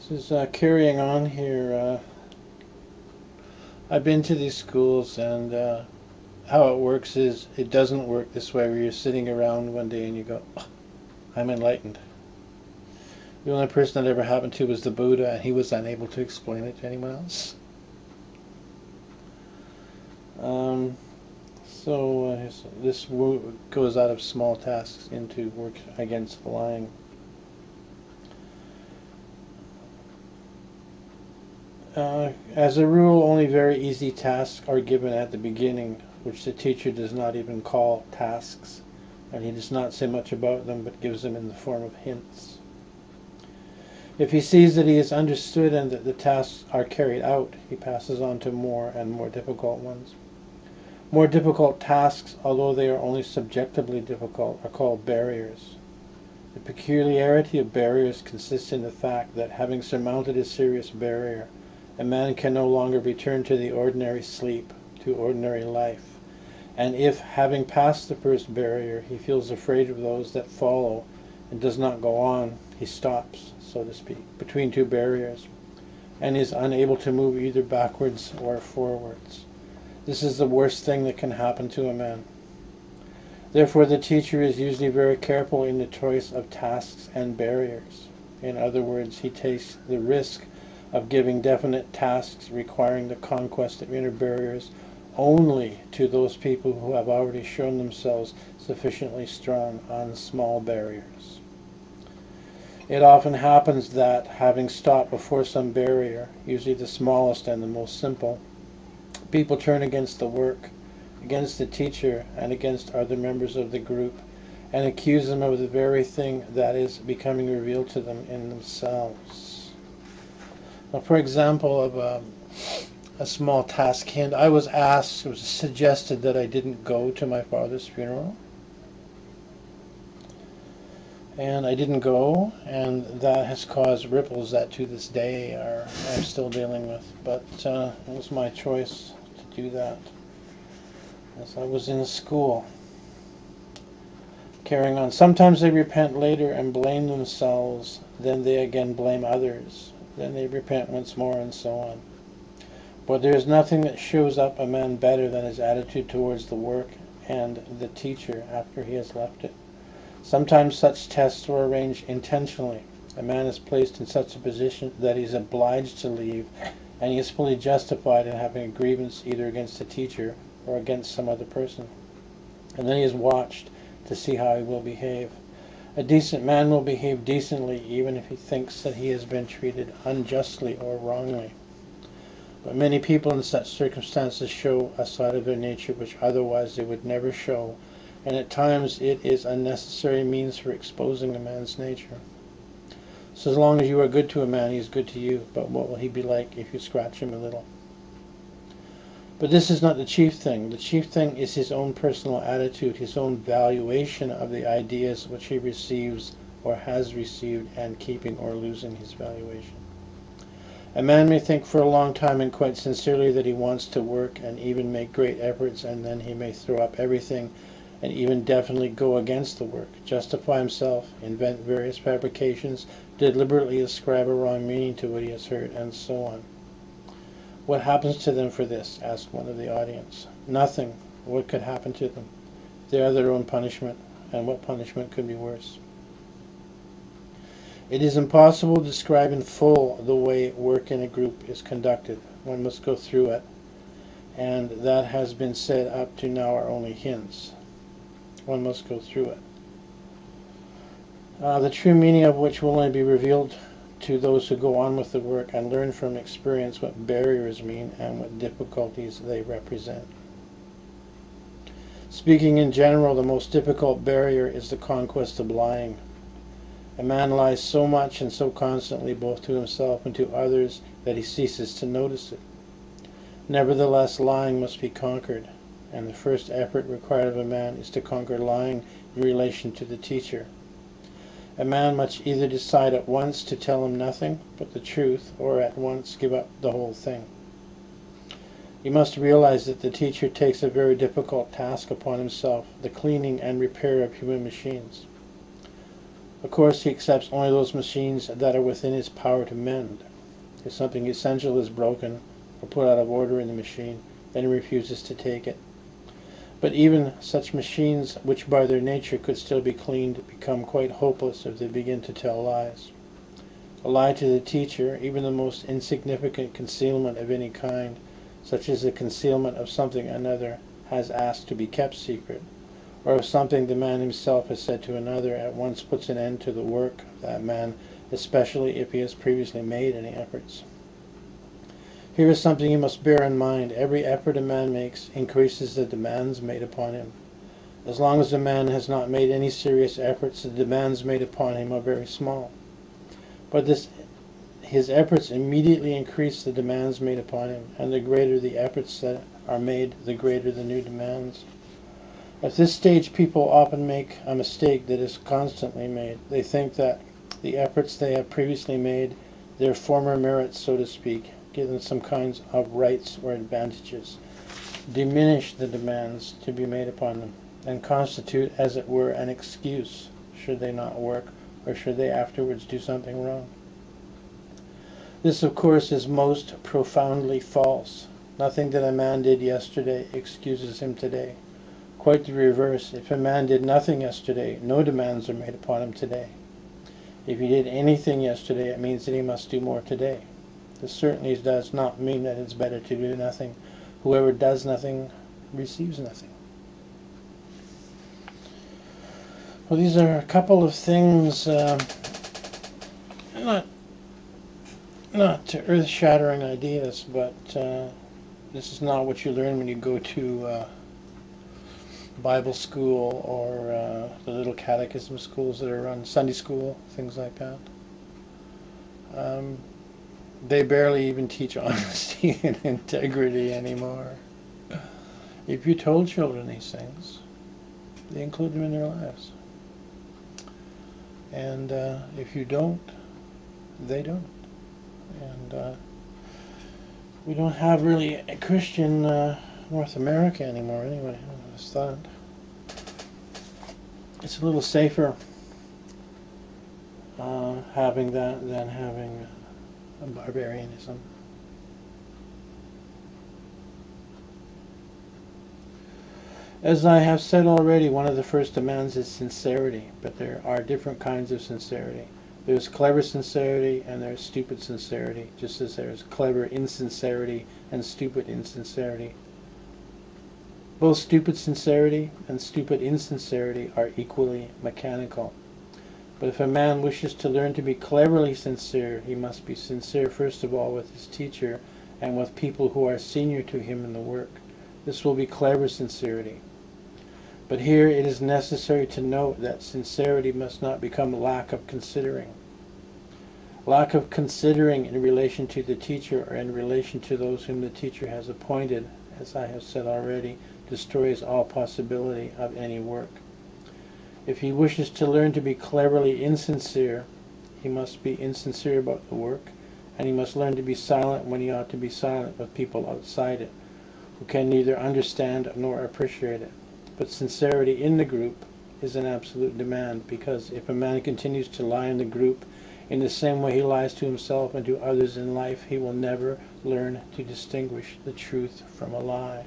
This is carrying on here. I've been to these schools, and how it works is it doesn't work this way where you're sitting around one day and you go, "Oh, I'm enlightened." The only person that ever happened to was the Buddha, and he was unable to explain it to anyone else. So this goes out of small tasks into work against lying. As a rule, only very easy tasks are given at the beginning, which the teacher does not even call tasks, and he does not say much about them, but gives them in the form of hints. If he sees that he is understood and that the tasks are carried out, he passes on to more and more difficult ones. More difficult tasks, although they are only subjectively difficult, are called barriers. The peculiarity of barriers consists in the fact that, having surmounted a serious barrier, a man can no longer return to the ordinary sleep, to ordinary life. And if, having passed the first barrier, he feels afraid of those that follow and does not go on, he stops, so to speak, between two barriers, and is unable to move either backwards or forwards. This is the worst thing that can happen to a man. Therefore, the teacher is usually very careful in the choice of tasks and barriers. In other words, he takes the risk of giving definite tasks requiring the conquest of inner barriers only to those people who have already shown themselves sufficiently strong on small barriers. It often happens that, having stopped before some barrier, usually the smallest and the most simple, people turn against the work, against the teacher, and against other members of the group, and accuse them of the very thing that is becoming revealed to them in themselves. Now, for example, of a small task hint, I was asked, it was suggested that I didn't go to my father's funeral. And I didn't go, and that has caused ripples that to this day I'm still dealing with. But it was my choice to do that, as I was in school. Carrying on. Sometimes they repent later and blame themselves, then they again blame others. Then they repent once more, and so on. But there is nothing that shows up a man better than his attitude towards the work and the teacher after he has left it. Sometimes such tests are arranged intentionally. A man is placed in such a position that he is obliged to leave, and he is fully justified in having a grievance either against the teacher or against some other person. And then he is watched to see how he will behave. A decent man will behave decently even if he thinks that he has been treated unjustly or wrongly. But many people in such circumstances show a side of their nature which otherwise they would never show, and at times it is a necessary means for exposing a man's nature. So as long as you are good to a man, he is good to you, but what will he be like if you scratch him a little? But this is not the chief thing. The chief thing is his own personal attitude, his own valuation of the ideas which he receives or has received, and keeping or losing his valuation. A man may think for a long time and quite sincerely that he wants to work and even make great efforts, and then he may throw up everything and even definitely go against the work, justify himself, invent various fabrications, deliberately ascribe a wrong meaning to what he has heard, and so on. What happens to them for this? Asked one of the audience. Nothing. What could happen to them? They are their own punishment, and what punishment could be worse? It is impossible to describe in full the way work in a group is conducted. One must go through it, and that has been said up to now are only hints. One must go through it. The true meaning of which will only be revealed to those who go on with the work and learn from experience what barriers mean and what difficulties they represent. Speaking in general, the most difficult barrier is the conquest of lying. A man lies so much and so constantly, both to himself and to others, that he ceases to notice it. Nevertheless, lying must be conquered, and the first effort required of a man is to conquer lying in relation to the teacher. A man must either decide at once to tell him nothing but the truth, or at once give up the whole thing. He must realize that the teacher takes a very difficult task upon himself, the cleaning and repair of human machines. Of course, he accepts only those machines that are within his power to mend. If something essential is broken or put out of order in the machine, then he refuses to take it. But even such machines, which by their nature could still be cleaned, become quite hopeless if they begin to tell lies. A lie to the teacher, even the most insignificant concealment of any kind, such as the concealment of something another has asked to be kept secret, or of something the man himself has said to another, at once puts an end to the work of that man, especially if he has previously made any efforts. Here is something you must bear in mind. Every effort a man makes increases the demands made upon him. As long as a man has not made any serious efforts, the demands made upon him are very small. But his efforts immediately increase the demands made upon him, and the greater the efforts that are made, the greater the new demands. At this stage, people often make a mistake that is constantly made. They think that the efforts they have previously made, their former merits, so to speak, give them some kinds of rights or advantages, diminish the demands to be made upon them, and constitute, as it were, an excuse should they not work, or should they afterwards do something wrong. This, of course, is most profoundly false. Nothing that a man did yesterday excuses him today. Quite the reverse. If a man did nothing yesterday, no demands are made upon him today. If he did anything yesterday, it means that he must do more today. This certainly does not mean that it's better to do nothing. Whoever does nothing receives nothing. Well, these are a couple of things, not earth-shattering ideas, but this is not what you learn when you go to Bible school or the little catechism schools that are run, Sunday school, things like that. They barely even teach honesty and integrity anymore. If you told children these things, they include them in their lives. And if you don't, they don't. And we don't have really a Christian North America anymore anyway. I just thought it's a little safer having that than having a barbarianism. As I have said already, one of the first demands is sincerity, but there are different kinds of sincerity. There's clever sincerity and there's stupid sincerity, just as there's clever insincerity and stupid insincerity. Both stupid sincerity and stupid insincerity are equally mechanical. But if a man wishes to learn to be cleverly sincere, he must be sincere first of all with his teacher and with people who are senior to him in the work. This will be clever sincerity. But here it is necessary to note that sincerity must not become lack of considering. Lack of considering in relation to the teacher or in relation to those whom the teacher has appointed, as I have said already, destroys all possibility of any work. If he wishes to learn to be cleverly insincere, he must be insincere about the work, and he must learn to be silent when he ought to be silent with people outside it, who can neither understand nor appreciate it. But sincerity in the group is an absolute demand, because if a man continues to lie in the group in the same way he lies to himself and to others in life, he will never learn to distinguish the truth from a lie.